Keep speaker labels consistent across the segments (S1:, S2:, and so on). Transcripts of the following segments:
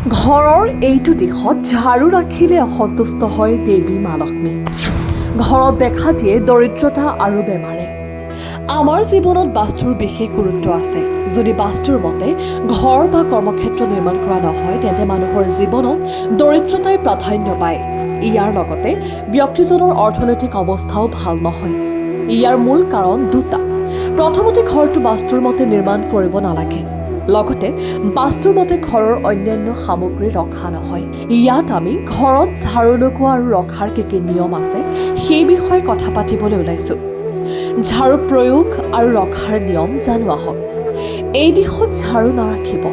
S1: ঘৰৰ এইটো দিশত ঝাৰু ৰাখিলে অসন্তুষ্ট হয় দেৱী মা লক্ষ্মী। ঘৰত দেখা দিয়ে দৰিদ্ৰতা আৰু বেমাৰে। আমাৰ জীৱনত বাস্তুৰ বিশেষ গুৰুত্ব আছে। যদি বাস্তুৰ মতে ঘৰ বা কৰ্মক্ষেত্ৰ নিৰ্মাণ কৰা নহয়, তেন্তে মানুহৰ জীৱনত দৰিদ্ৰতাই প্ৰাধান্য পায়। ইয়াৰ লগতে ব্যক্তিজনৰ অৰ্থনৈতিক অৱস্থাও ভাল নহয়। ইয়াৰ মূল কাৰণ দুটা। প্ৰথমতে, ঘৰটো বাস্তুৰ মতে নিৰ্মাণ কৰিব নালাগে। লগতে বাস্তুৰ মতে ঘৰৰ অন্যান্য সামগ্ৰী ৰখা নহয়। ইয়াত আমি ঘৰত ঝাৰু লগোৱা আৰু ৰখাৰ কি কি নিয়ম আছে সেই বিষয়ে কথা পাতিবলৈ ওলাইছোঁ। ঝাৰু প্ৰয়োগ আৰু ৰখাৰ নিয়ম জানো আহক। এই দিশত ঝাৰু নাৰাখিব।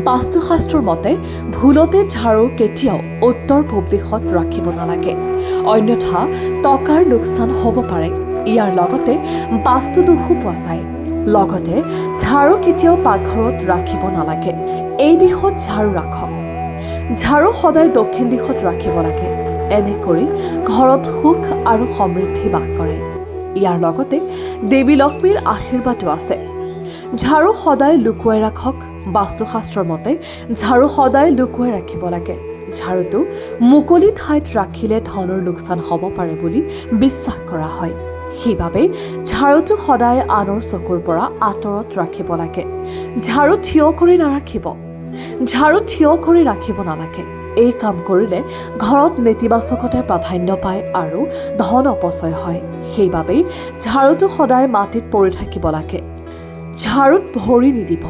S1: বাস্তুশাস্ত্ৰৰ মতে ভুলতে ঝাৰু কেতিয়াও উত্তৰ পূব দিশত ৰাখিব নালাগে, অন্যথা টকাৰ লোকচান হ'ব পাৰে। ইয়াৰ লগতে বাস্তু দোষো পোৱা যায়। লগতে ঝাৰু কেতিয়াও পাকঘৰত ৰাখিব নালাগে। এই দিশত ঝাৰু ৰাখক। ঝাৰু সদায় দক্ষিণ দিশত ৰাখিব লাগে। এনে কৰি ঘৰত সুখ আৰু সমৃদ্ধি বাস কৰে। ইয়াৰ লগতে দেৱী লক্ষ্মীৰ আশীৰ্বাদো আছে। ঝাৰু সদায় লুকুৱাই ৰাখক। বাস্তুশাস্ত্ৰৰ মতে ঝাৰু সদায় লুকুৱাই ৰাখিব লাগে। ঝাৰুটো মুকলি ঠাইত ৰাখিলে ধনৰ লোকচান হ'ব পাৰে বুলি বিশ্বাস কৰা হয়। সেইবাবে ঝাৰুটো সদায় আনৰ চকুৰ পৰা আঁতৰত ৰাখিব লাগে। ঝাৰু থিয় কৰি নাৰাখিব। ঝাৰু থিয় কৰি ৰাখিব নালাগে। এই কাম কৰিলে ঘৰত নেতিবাচকতাই প্ৰাধান্য পায় আৰু ধন অপচয় হয়। সেইবাবেই ঝাৰুটো সদায় মাটিত পৰি থাকিব লাগে। ঝাৰুত ভৰি নিদিব।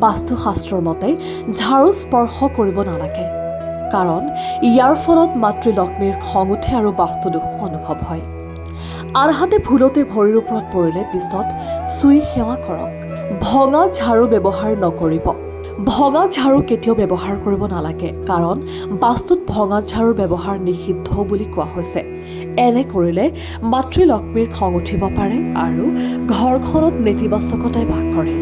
S1: বাস্তুশাস্ত্ৰৰ মতে ঝাৰু স্পৰ্শ কৰিব নালাগে, কাৰণ ইয়াৰ ফলত মাতৃলক্ষ্মীৰ খং উঠে আৰু বাস্তুদোষ অনুভৱ হয়। আনহাতে ভুলতে ভৰিৰ ওপৰত পৰিলে পিছত চুই সেৱা কৰক। ভঙা ঝাৰু ব্যৱহাৰ নকৰিব। ভঙা ঝাৰু কেতিয়াও ব্যৱহাৰ কৰিব নালাগে, কাৰণ বাস্তুত ভঙা ঝাৰুৰ ব্যৱহাৰ নিষিদ্ধ বুলি কোৱা হৈছে। এনে কৰিলে মাতৃলক্ষ্মীৰ খং উঠিব পাৰে আৰু ঘৰখনত নেতিবাচকতাই বাস কৰে।